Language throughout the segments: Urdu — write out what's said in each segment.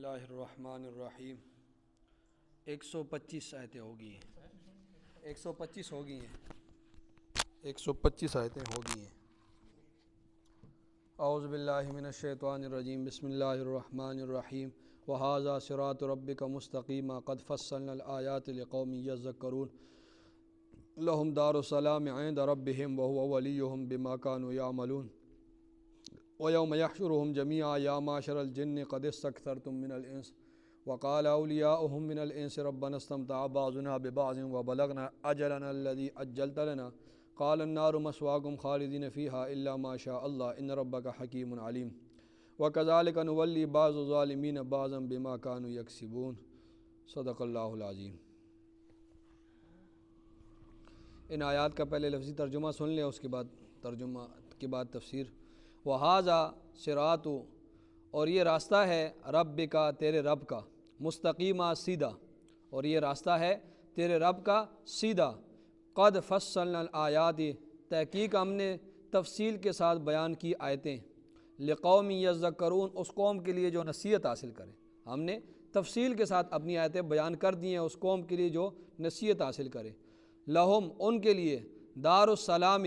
اللہ الرحمن الرحیم 125 آیتیں ہوگی ہیں 125 ہوگی ہیں 125 آیتیں ہوگی ہیں اعوذ باللہ من الشیطان الرجیم بسم اللہ الرحمن الرحیم وَهَذَا صِرَاطُ رَبِّكَ مُسْتَقِيمًا قَدْ فَصَّلْنَا الْآيَاتِ لِقَوْمٍ يَذَّكَّرُونَ لَهُمْ دَارُ السَّلَامِ عِنْدَ رَبِّهِمْ وَهُوَ وَلِيُّهُمْ بِمَا كَانُوا يَعْمَلُونَ وَيَوْمَ يَحْشُرُهُمْ جَمِيعًا يَا مَعْشَرَ الْجِنِّ قَدِ اسْتَكْثَرْتُم مِّنَ الْإِنسِ وقال أولياؤهم من الإنس ربنا استمتع بعضنا ببعض وبلغنا أجلنا الذي أجلت لنا قال النار مثواكم خالدين فيها إلا ما شاء الله إن ربك حكيم عليم وكذلك نولي بعض الظالمين بعضا بما كانوا يكسبون صدق اللہ العظیم۔ ان آیات کا پہلے لفظی ترجمہ سن لیں، اس کے بعد ترجمہ کے بعد تفسیر۔ وَهَذَا صِرَاطُ، اور یہ راستہ ہے رب کا، تیرے رب کا، مستقیمہ، سیدھا، اور یہ راستہ ہے تیرے رب کا سیدھا۔ قد فصلنا الآیات، تحقیق ہم نے تفصیل کے ساتھ بیان کی آیتیں، لقوم یذکرون، اس قوم کے لیے جو نصیحت حاصل کرے۔ ہم نے تفصیل کے ساتھ اپنی آیتیں بیان کر دی ہیں اس قوم کے لیے جو نصیحت حاصل کرے۔ لہم، ان کے لیے، دار السلام،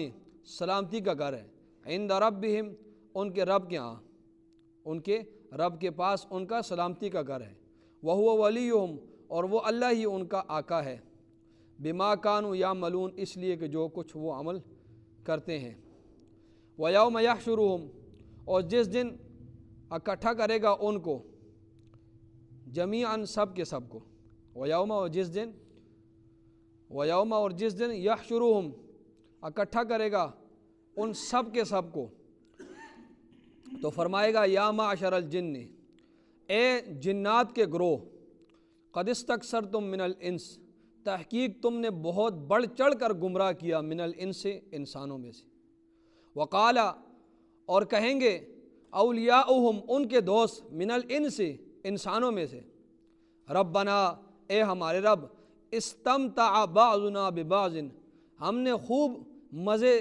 سلامتی کا گھر ہے، عند ربہم، ان کے رب کے ہاں، ان کے رب کے پاس ان کا سلامتی کا گھر ہے۔ وَهُوَ وَلِيُّهُمْ، اور وہ اللہ ہی ان کا آقا ہے، بِمَا كَانُوا يَعْمَلُونَ، اس لیے کہ جو کچھ وہ عمل کرتے ہیں۔ وَيَوْمَ يَحْشُرُهُمْ، اور جس دن اکٹھا کرے گا ان کو، جمیعاً، سب کے سب کو، وَيَوْمَ، اور جس دن يَحْشُرُهُمْ، اکٹھا کرے گا ان سب کے سب کو، تو فرمائے گا یا معشر الجن، اے جنات کے گروہ، قد استکثرتم من الانس، تحقیق تم نے بہت بڑھ چڑھ کر گمراہ کیا، من الانس، انسانوں میں سے۔ وقال، اور کہیں گے، اولیاؤہم، ان کے دوست، من الانس، انسانوں میں سے، ربنا، اے ہمارے رب، استمتع بعضنا ببعض، ہم نے خوب مزے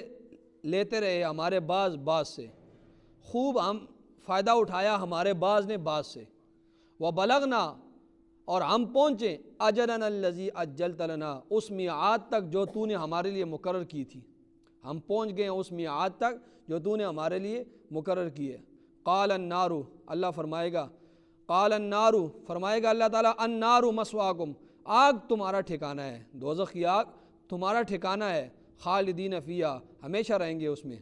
لیتے رہے ہمارے بعض سے، خوب ہم فائدہ اٹھایا ہمارے بعض نے بعض سے۔ وبلغنا، اور ہم پہنچے، اجلنا الذی اجلت لنا، اس میعاد تک جو تو نے ہمارے لیے مقرر کی تھی، ہم پہنچ گئے اس میعاد تک جو تو نے ہمارے لیے مقرر کی ہے۔ قال النار، اللہ فرمائے گا، قال النار، فرمائے گا اللہ تعالیٰ، النار مثواکم، آگ تمہارا ٹھکانہ ہے، دوزخ کی آگ تمہارا ٹھکانہ ہے، خالدین فیہا، ہمیشہ رہیں گے اس میں،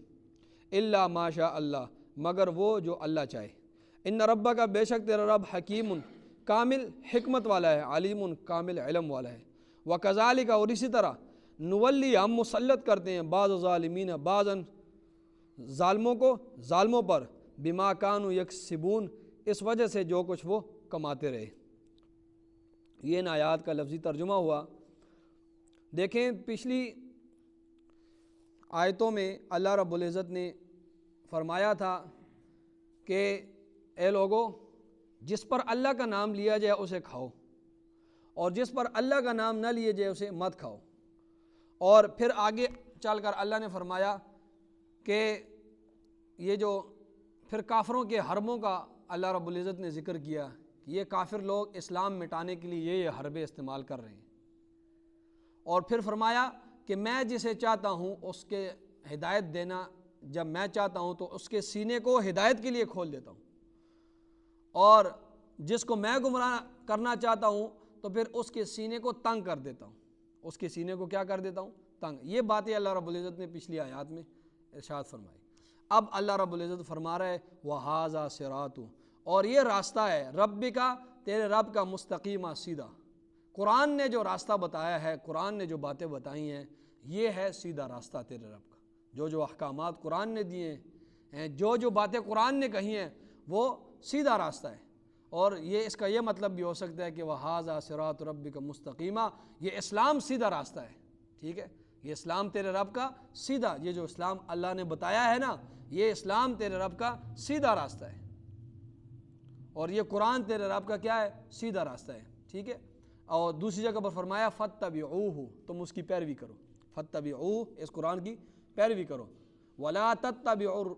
الا ما شاء اللہ، مگر وہ جو اللہ چاہے۔ ان ربک، بے شک تیرا رب، حکیم، کامل حکمت والا ہے، علیم، کامل علم والا ہے۔ وکذالک، اور اسی طرح، نولی، ہم مسلط کرتے ہیں، بعض ظالمین، بعضاً ظالموں کو ظالموں پر، بما کانوا یکسبون، اس وجہ سے جو کچھ وہ کماتے رہے۔ یہ ان آیات کا لفظی ترجمہ ہوا۔ دیکھیں پچھلی آیتوں میں اللہ رب العزت نے فرمایا تھا کہ اے لوگو، جس پر اللہ کا نام لیا جائے اسے کھاؤ، اور جس پر اللہ کا نام نہ لیے جائے اسے مت کھاؤ۔ اور پھر آگے چل کر اللہ نے فرمایا کہ یہ جو پھر کافروں کے حربوں کا اللہ رب العزت نے ذکر کیا کہ یہ کافر لوگ اسلام مٹانے کے لیے یہ حربیں استعمال کر رہے ہیں، اور پھر فرمایا کہ میں جسے چاہتا ہوں اس کے ہدایت دینا، جب میں چاہتا ہوں تو اس کے سینے کو ہدایت کے لیے کھول دیتا ہوں، اور جس کو میں گمراہ کرنا چاہتا ہوں تو پھر اس کے سینے کو تنگ کر دیتا ہوں، اس کے سینے کو کیا کر دیتا ہوں؟ تنگ۔ یہ باتیں اللہ رب العزت نے پچھلی آیات میں ارشاد فرمائی۔ اب اللہ رب العزت فرما رہا ہے وَهَذَا صِرَاطُ، اور یہ راستہ ہے رب کا، تیرے رب کا، مستقیمہ، سیدھا۔ قرآن نے جو راستہ بتایا ہے، قرآن نے جو باتیں بتائی ہیں، یہ ہے سیدھا راستہ تیرے رب کا۔ جو احکامات قرآن نے دیے ہیں، جو باتیں قرآن نے کہی ہیں، وہ سیدھا راستہ ہے۔ اور یہ اس کا یہ مطلب بھی ہو سکتا ہے کہ وَهَذَا صِرَاطُ رَبِّكَ مُسْتَقِيمًا، یہ اسلام سیدھا راستہ ہے، ٹھیک ہے، یہ اسلام تیرے رب کا سیدھا، یہ جو اسلام اللہ نے بتایا ہے نا، یہ اسلام تیرے رب کا سیدھا راستہ ہے، اور یہ قرآن تیرے رب کا کیا ہے؟ سیدھا راستہ ہے، ٹھیک ہے۔ اور دوسری جگہ پر فرمایا فَاتَّبِعُوهُ، تم اس کی پیروی کرو، فَاتَّبِعُوهُ، اس قرآن کی پیروی کرو، وَلَا تَتَّبِعُوا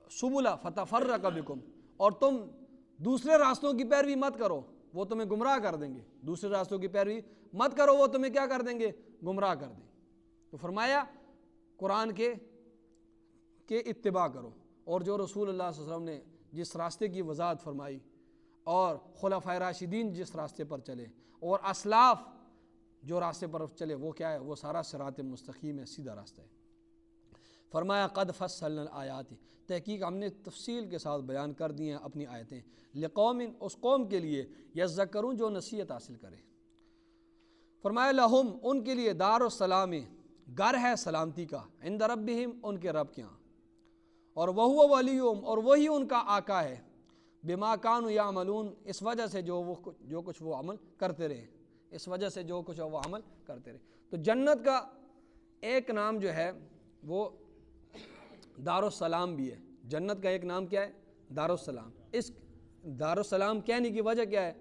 السُّبُلَ فَتَفَرَّقَ بِكُمْ، اور تم دوسرے راستوں کی پیروی مت کرو، وہ تمہیں گمراہ کر دیں گے، دوسرے راستوں کی پیروی مت کرو، وہ تمہیں کیا کر دیں گے؟ گمراہ کر دیں گے۔ تو فرمایا قرآن کے اتباع کرو، اور جو رسول اللہ صلی اللہ علیہ وسلم نے جس راستے کی وضاحت فرمائی اور خلفائے راشدین جس راستے پر چلے اور اسلاف جو راستے پر چلے، وہ کیا ہے؟ وہ سارا صراط مستقیم ہے، سیدھا راستہ ہے۔ فرمایا قد فصلنا الآیات، تحقیق ہم نے تفصیل کے ساتھ بیان کر دی ہیں اپنی آیتیں، لقوم، اس قوم کے لیے، یذکرون، جو نصیحت حاصل کرے۔ فرمایا لہم، ان کے لیے، دار السلام، گھر ہے سلامتی کا، عند ربہم، ان کے رب کے ہاں، اور وہو ولیہم، اور وہی ان کا آقا ہے، بما کانوا یعملون، اس وجہ سے جو کچھ وہ عمل کرتے رہے، اس وجہ سے جو کچھ وہ عمل کرتے رہے۔ تو جنت کا ایک نام جو ہے وہ دار السلام بھی ہے، جنت کا ایک نام کیا ہے؟ دار السلام۔ اس دار السلام کہنے کی وجہ کیا ہے؟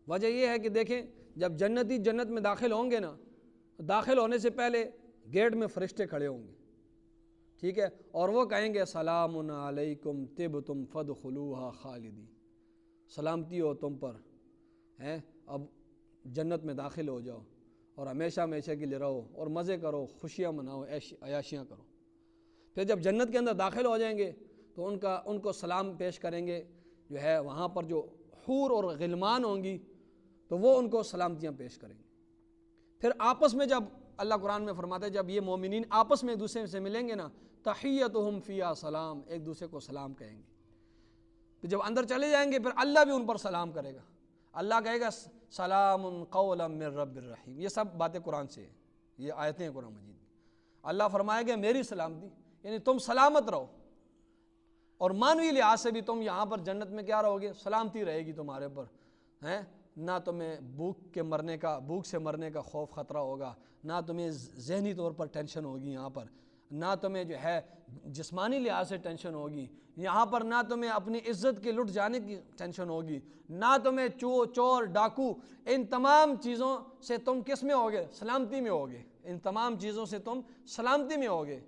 وجہ یہ ہے کہ دیکھیں، جب جنتی جنت میں داخل ہوں گے نا، داخل ہونے سے پہلے گیٹ میں فرشتے کھڑے ہوں گے، ٹھیک ہے، اور وہ کہیں گے سلام علیکم طبتم فادخلوها خالدین، سلامتی ہو تم پر، اب جنت میں داخل ہو جاؤ اور ہمیشہ ہمیشہ کے لیے رہو اور مزے کرو، خوشیاں مناؤ، عیاشیاں کرو۔ پھر جب جنت کے اندر داخل ہو جائیں گے تو ان کو سلام پیش کریں گے، جو ہے وہاں پر جو حور اور غلمان ہوں گی تو وہ ان کو سلامتیاں پیش کریں گے۔ پھر آپس میں، جب اللہ قرآن میں فرماتا ہے جب یہ مومنین آپس میں ایک دوسرے سے ملیں گے نا، تحیتہم فیہا سلام، ایک دوسرے کو سلام کہیں گے۔ پھر جب اندر چلے جائیں گے پھر اللہ بھی ان پر سلام کرے گا، اللہ کہے گا سلام قولا من رب الرحیم۔ یہ سب باتیں قرآن سے ہیں، یہ آیتیں ہیں قرآن مجید میں۔ اللہ فرمائے گا میری سلامتی، یعنی تم سلامت رہو، اور مانوی لحاظ سے بھی تم یہاں پر جنت میں کیا رہو گے؟ سلامتی رہے گی تمہارے پر، نہ تمہیں بھوک سے مرنے کا خوف خطرہ ہوگا، نہ تمہیں ذہنی طور پر ٹینشن ہوگی یہاں پر، نہ تمہیں جو ہے جسمانی لحاظ سے ٹینشن ہوگی یہاں پر، نہ تمہیں اپنی عزت کے لٹ جانے کی ٹینشن ہوگی، نہ تمہیں چور ڈاکو، ان تمام چیزوں سے تم کس میں ہوگے؟ سلامتی میں ہوگے، ان تمام چیزوں سے تم سلامتی میں ہوگے۔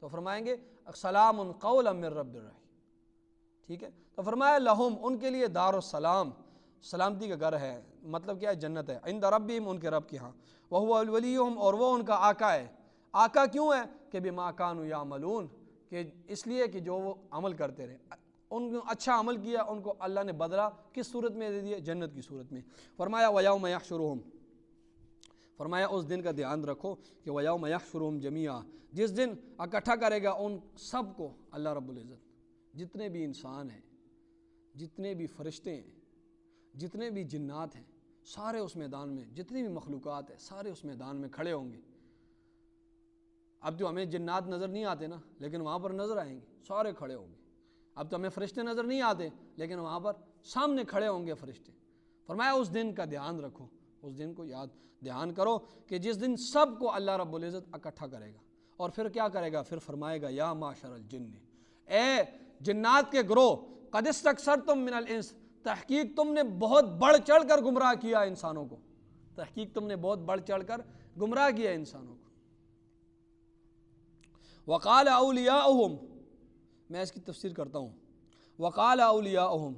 تو فرمائیں گے سلام قولا من رب الرحیم، ٹھیک ہے۔ تو فرمایا لہم، ان کے لیے، دار السلام، سلامتی کا گھر ہے، مطلب کیا ہے؟ جنت ہے، عند ربہم، ان کے رب کے ہاں، وہو ولیہم، اور وہ ان کا آقا ہے۔ آقا کیوں ہے؟ کہ بما کانوا یعملون، کہ اس لیے کہ جو وہ عمل کرتے رہے، ان کو اچھا عمل کیا، ان کو اللہ نے بدلہ کس صورت میں دے دیا؟ جنت کی صورت میں۔ فرمایا ویوم یحشرہم، فرمایا اس دن کا دھیان رکھو کہ ویوم یحشرہم جمیعا، جس دن اکٹھا کرے گا ان سب کو اللہ رب العزت، جتنے بھی انسان ہیں، جتنے بھی فرشتے ہیں، جتنے بھی جنات ہیں، سارے اس میدان میں، جتنی بھی مخلوقات ہیں سارے اس میدان میں کھڑے ہوں گے۔ اب تو ہمیں جنات نظر نہیں آتے نا، لیکن وہاں پر نظر آئیں گے، سارے کھڑے ہوں گے۔ اب تو ہمیں فرشتے نظر نہیں آتے، لیکن وہاں پر سامنے کھڑے ہوں گے فرشتے۔ فرمایا اس دن کا دھیان رکھو، اس دن کو دھیان کرو کہ جس دن سب کو اللہ رب العزت اکٹھا کرے گا، اور پھر کیا کرے گا؟ پھر فرمائے گا یا معشر الجن، اے جنات کے گروہ، قد استکثرتم من الانس، تحقیق تم نے بہت بڑھ چڑھ کر گمراہ کیا انسانوں کو، تحقیق تم نے بہت بڑھ چڑھ کر گمراہ کیا انسانوں کو۔ وقال اولیاؤہم، میں اس کی تفسیر کرتا ہوں، وقال اولیاؤہم،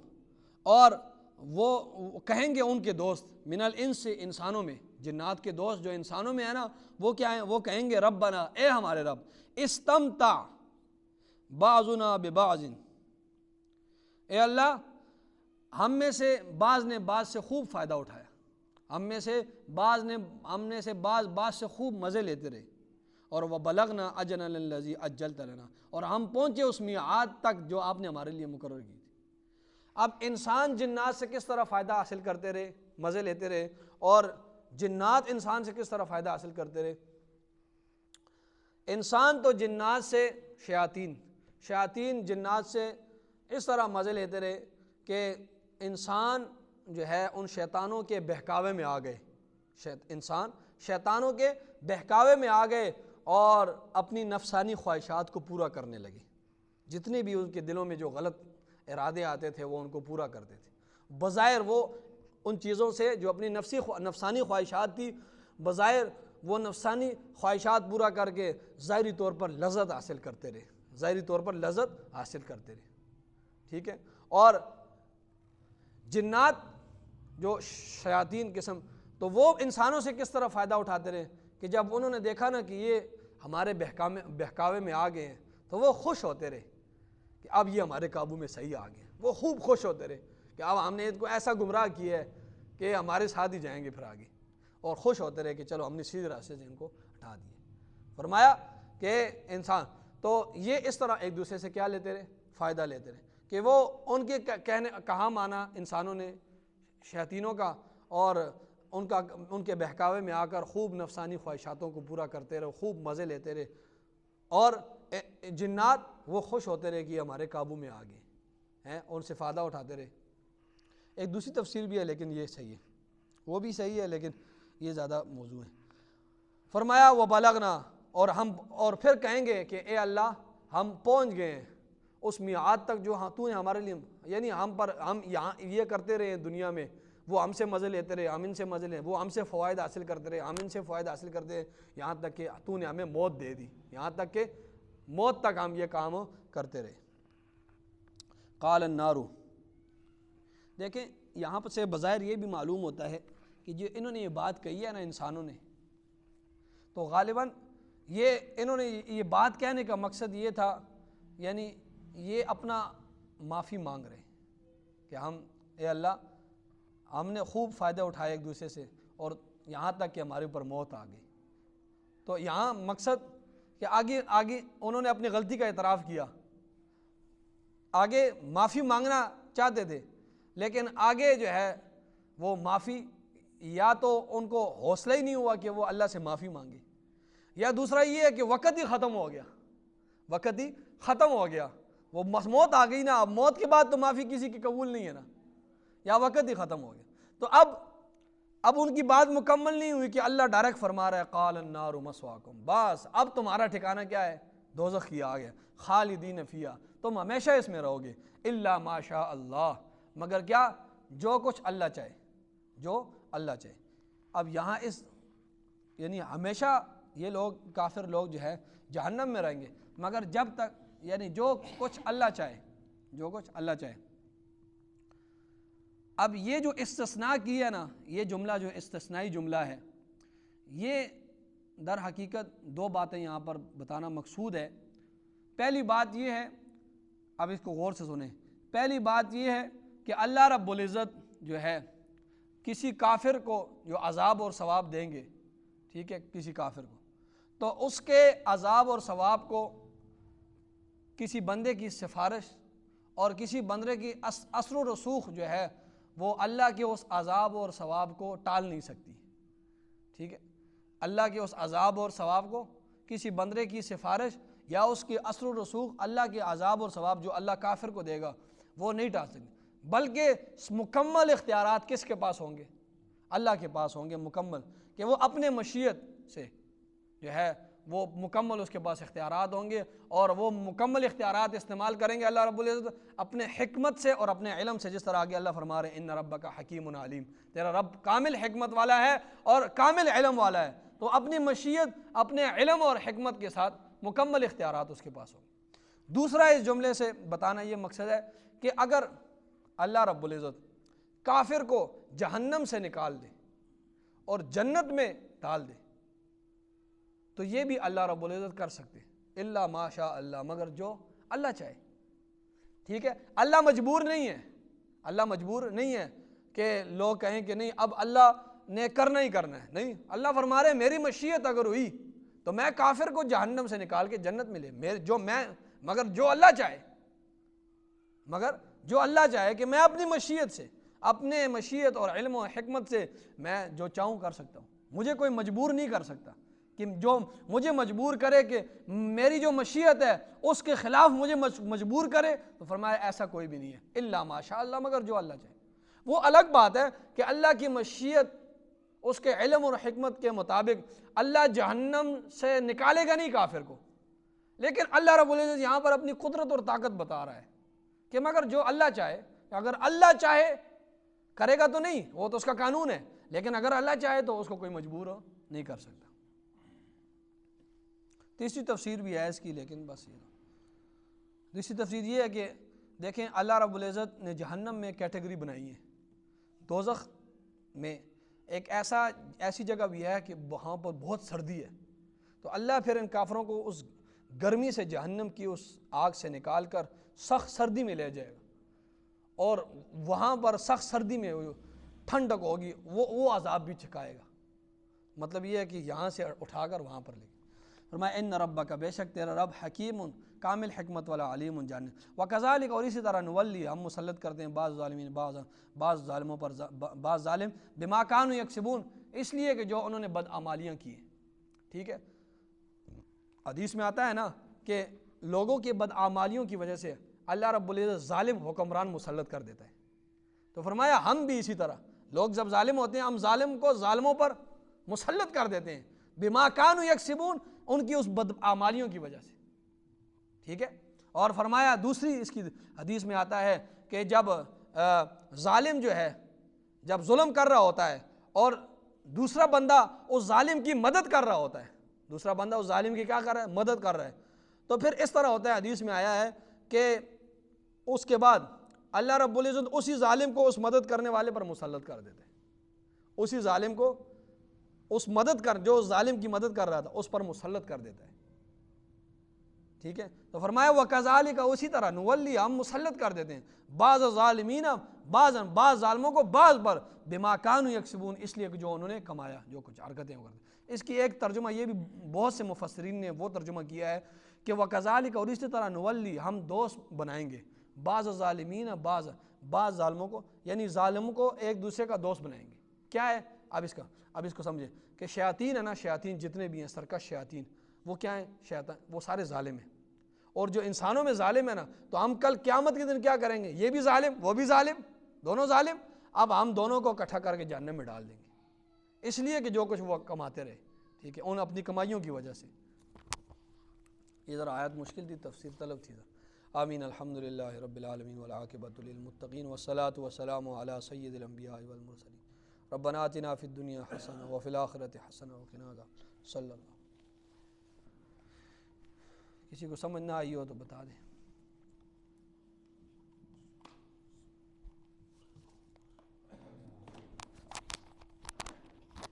اور وہ کہیں گے ان کے دوست، من الانس، انسانوں میں، جنات کے دوست جو انسانوں میں ہے نا، وہ کیا ہیں؟ وہ کہیں گے ربنا، اے ہمارے رب، استمتع بعضنا ببعض، اے اللہ ہم میں سے بعض نے بعض سے خوب فائدہ اٹھایا، ہم میں سے بعض سے خوب مزے لیتے رہے، اور وبلغنا اجلنا الذی اجلت لنا، اور ہم پہنچے اس میعاد تک جو آپ نے ہمارے لیے مقرر کی تھی۔ اب انسان جنات سے کس طرح فائدہ حاصل کرتے رہے، مزے لیتے رہے، اور جنات انسان سے کس طرح فائدہ حاصل کرتے رہے؟ انسان تو جنات سے، شیاطین جنات سے اس طرح مزے لیتے رہے کہ انسان جو ہے ان شیطانوں کے بہکاوے میں آ گئے، انسان شیطانوں کے بہکاوے میں آ گئے اور اپنی نفسانی خواہشات کو پورا کرنے لگے، جتنے بھی ان کے دلوں میں جو غلط ارادے آتے تھے وہ ان کو پورا کرتے تھے۔ بظاہر وہ ان چیزوں سے جو اپنی نفسانی خواہشات تھی، بظاہر وہ نفسانی خواہشات پورا کر کے ظاہری طور پر لذت حاصل کرتے رہے، ٹھیک ہے۔ اور جنات جو شیاطین قسم، تو وہ انسانوں سے کس طرح فائدہ اٹھاتے رہے کہ جب انہوں نے دیکھا نا کہ یہ ہمارے بہکاوے میں آ گئے ہیں تو وہ خوش ہوتے رہے کہ اب یہ ہمارے قابو میں صحیح آ گئے. وہ خوب خوش ہوتے رہے کہ اب ہم نے ان کو ایسا گمراہ کیا ہے کہ ہمارے ساتھ ہی جائیں گے پھر آگے, اور خوش ہوتے رہے کہ چلو ہم نے سیدھے راستے سے ان کو ہٹا دیا. فرمایا کہ انسان تو یہ اس طرح ایک دوسرے سے کیا لیتے رہے, فائدہ لیتے رہے کہ وہ ان کے کہا مانا انسانوں نے شیاطینوں کا, اور ان کے بہکاوے میں آ کر خوب نفسانی خواہشاتوں کو پورا کرتے رہے, خوب مزے لیتے رہے, اور جنات وہ خوش ہوتے رہے کہ ہمارے قابو میں آ گئے ہیں, ان سے فائدہ اٹھاتے رہے. ایک دوسری تفسیر بھی ہے لیکن یہ صحیح ہے, وہ بھی صحیح ہے لیکن یہ زیادہ موضوع ہے. فرمایا وہ بلغنا, اور پھر کہیں گے کہ اے اللہ ہم پہنچ گئے ہیں اس میعاد تک جو تو نے ہمارے لیے, یعنی ہم یہاں یہ کرتے رہے دنیا میں, وہ ہم سے مزے لیتے رہے, ہم ان سے مزے لیں, وہ ہم سے فوائد حاصل کرتے رہے, ہم ان سے فوائد حاصل کرتے رہے, یہاں تک کہ تو نے ہمیں موت دے دی, یہاں تک کہ موت تک ہم یہ کام کرتے رہے. قال النار, دیکھیں یہاں پر سے بظاہر یہ بھی معلوم ہوتا ہے کہ جو انہوں نے یہ بات کہی ہے نا انسانوں نے, تو غالباً یہ انہوں نے یہ بات کہنے کا مقصد یہ تھا, یعنی یہ اپنا معافی مانگ رہے کہ اے اللہ ہم نے خوب فائدہ اٹھایا ایک دوسرے سے, اور یہاں تک کہ ہمارے اوپر موت آ گئی. تو یہاں مقصد کہ آگے انہوں نے اپنی غلطی کا اعتراف کیا, آگے معافی مانگنا چاہتے تھے, لیکن آگے جو ہے وہ معافی, یا تو ان کو حوصلہ ہی نہیں ہوا کہ وہ اللہ سے معافی مانگے, یا دوسرا یہ ہے کہ وقت ہی ختم ہو گیا, وہ موت آ گئی نا, اب موت کے بعد تو معافی کسی کی قبول نہیں ہے نا, یا وقت ہی ختم ہو گیا. تو اب ان کی بات مکمل نہیں ہوئی کہ اللہ ڈائریکٹ فرما رہا ہے قال النار مسواکم, بس اب تمہارا ٹھکانہ کیا ہے, دوزخ کی آگ ہے, خالدین فیہا, تم ہمیشہ اس میں رہو گے, الا ما شاء اللہ, مگر کیا, جو کچھ اللہ چاہے, جو اللہ چاہے. اب یہاں یعنی ہمیشہ یہ لوگ کافر لوگ جو ہے جہنم میں رہیں گے, مگر جب تک, یعنی جو کچھ اللہ چاہے. اب یہ جو استثناء کی ہے نا, یہ جملہ جو استثنائی جملہ ہے, یہ در حقیقت دو باتیں یہاں پر بتانا مقصود ہے. پہلی بات یہ ہے, اب اس کو غور سے سنیں, پہلی بات یہ ہے کہ اللہ رب العزت جو ہے کسی کافر کو جو عذاب اور ثواب دیں گے, ٹھیک ہے, کسی کافر کو, تو اس کے عذاب اور ثواب کو کسی بندے کی سفارش اور کسی بندے کی اثر و رسوخ جو ہے وہ اللہ کے اس عذاب اور ثواب کو ٹال نہیں سکتی. ٹھیک ہے, اللہ کے اس عذاب اور ثواب کو کسی بندے کی سفارش یا اس کی اثر و رسوخ اللہ کے عذاب اور ثواب جو اللہ کافر کو دے گا وہ نہیں ٹال سکتی, بلکہ مکمل اختیارات کس کے پاس ہوں گے, اللہ کے پاس ہوں گے مکمل, کہ وہ اپنے مشیت سے جو ہے وہ مکمل اس کے پاس اختیارات ہوں گے, اور وہ مکمل اختیارات استعمال کریں گے اللہ رب العزت اپنے حکمت سے اور اپنے علم سے, جس طرح آگے اللہ فرما رہے ہیں ان ربک حکیم علیم, تیرا رب کامل حکمت والا ہے اور کامل علم والا ہے. تو اپنی مشیت, اپنے علم اور حکمت کے ساتھ مکمل اختیارات اس کے پاس ہوں. دوسرا اس جملے سے بتانا یہ مقصد ہے کہ اگر اللہ رب العزت کافر کو جہنم سے نکال دے اور جنت میں ڈال دے تو یہ بھی اللہ رب العزت کر سکتے, الا ما شاء اللہ, مگر جو اللہ چاہے. ٹھیک ہے, اللہ مجبور نہیں ہے کہ لوگ کہیں کہ نہیں اب اللہ نے کرنا ہی کرنا ہے, نہیں, اللہ فرما رہے میری مشیت اگر ہوئی تو میں کافر کو جہنم سے نکال کے جنت میں لے, مگر جو اللہ چاہے کہ میں اپنی مشیت سے, اپنے مشیت اور علم و حکمت سے میں جو چاہوں کر سکتا ہوں, مجھے کوئی مجبور نہیں کر سکتا کہ جو مجھے مجبور کرے کہ میری جو مشیت ہے اس کے خلاف مجھے مجبور کرے, تو فرمایا ایسا کوئی بھی نہیں ہے, الا ما شاء اللہ, مگر جو اللہ چاہے. وہ الگ بات ہے کہ اللہ کی مشیت اس کے علم اور حکمت کے مطابق اللہ جہنم سے نکالے گا نہیں کافر کو, لیکن اللہ رب العزت یہاں پر اپنی قدرت اور طاقت بتا رہا ہے کہ مگر جو اللہ چاہے, اگر اللہ چاہے کرے گا تو نہیں, وہ تو اس کا قانون ہے, لیکن اگر اللہ چاہے تو اس کو کوئی مجبور نہیں کر سکتا. تیسری تفسیر بھی ہے اس کی, لیکن بس یہ تیسری تفسیر یہ ہے کہ دیکھیں اللہ رب العزت نے جہنم میں کیٹیگری بنائی ہے, دوزخ میں ایک ایسی جگہ بھی ہے کہ وہاں پر بہت سردی ہے، تو اللہ پھر ان کافروں کو اس گرمی سے، جہنم کی اس آگ سے نکال کر سخت سردی میں لے جائے گا، اور وہاں پر سخت سردی میں ٹھنڈک ہوگی، وہ عذاب بھی چکھائے گا۔ مطلب یہ ہے کہ یہاں سے اٹھا کر وہاں پر لے گا۔ فرمایا ان ربک، بے شک تیرا رب حکیم، کامل حکمت والا، علیم، جاننے، وکذالک، اور اسی طرح نولی، ہم مسلط کرتے ہیں بعض ظالمین، بعض ظالموں پر، بعض ظالم، بما کانوا یکسبون، اس لیے کہ جو انہوں نے بدعمالیاں کی ہیں۔ ٹھیک ہے، حدیث میں آتا ہے نا کہ لوگوں کے بدعمالیوں کی وجہ سے اللہ رب العزت ظالم حکمران مسلط کر دیتا ہے، تو فرمایا ہم بھی اسی طرح، لوگ جب ظالم ہوتے ہیں ہم ظالم کو ظالموں پر مسلط کر دیتے ہیں، بما کانوا یکسبون، ان کی اس بدعمالیوں کی وجہ سے۔ ٹھیک ہے، اور فرمایا دوسری اس کی حدیث میں آتا ہے کہ جب ظالم جو ہے جب ظلم کر رہا ہوتا ہے اور دوسرا بندہ اس ظالم کی مدد کر رہا ہوتا ہے، دوسرا بندہ اس ظالم کی کیا کر رہا ہے؟ مدد کر رہا ہے، تو پھر اس طرح ہوتا ہے، حدیث میں آیا ہے کہ اس کے بعد اللہ رب العزت اسی ظالم کو اس مدد کرنے والے پر مسلط کر دیتے ہیں، اسی ظالم کو اس جو اس ظالم کی مدد کر رہا تھا اس پر مسلط کر دیتا ہے۔ ٹھیک ہے، تو فرمایا وکذالک، اسی طرح نولی، ہم مسلط کر دیتے ہیں بعض ظالمین، بعض ظالموں کو بعض پر، بما کانوا یکسبون، اس لیے کہ جو انہوں نے کمایا، جو کچھ حرکتیں کرتے۔ اس کی ایک ترجمہ یہ بھی بہت سے مفسرین نے وہ ترجمہ کیا ہے کہ وکذالک، اور اسی طرح نولی، ہم دوست بنائیں گے بعض ظالمین، بعض ظالموں کو، یعنی ظالموں کو ایک دوسرے کا دوست بنائیں گے۔ کیا ہے اب اس کو سمجھیں کہ شیاطین ہے نا، شیاطین جتنے بھی ہیں، سرکش شیاطین، وہ کیا ہیں؟ شیطان، وہ سارے ظالم ہیں، اور جو انسانوں میں ظالم ہے نا، تو ہم کل قیامت کے دن کیا کریں گے؟ یہ بھی ظالم، وہ بھی ظالم، دونوں ظالم، اب ہم دونوں کو اکٹھا کر کے جہنم میں ڈال دیں گے، اس لیے کہ جو کچھ وہ کماتے رہے، ٹھیک ہے، ان اپنی کمائیوں کی وجہ سے۔ یہ ذرا آیت مشکل تھی، تفسیر طلب تھی ذرا۔ آمین، الحمدللہ رب العالمین والعاقبۃ للمتقین والصلاۃ والسلام علی سید الانبیاء والمرسلین، ربنا آتنا فی الدنیا حسنہ وفی الآخرۃ حسنہ وقنا عذاب النار۔ صلی اللہ۔ کسی کو سمجھ نہ آئی ہو تو بتا دیں۔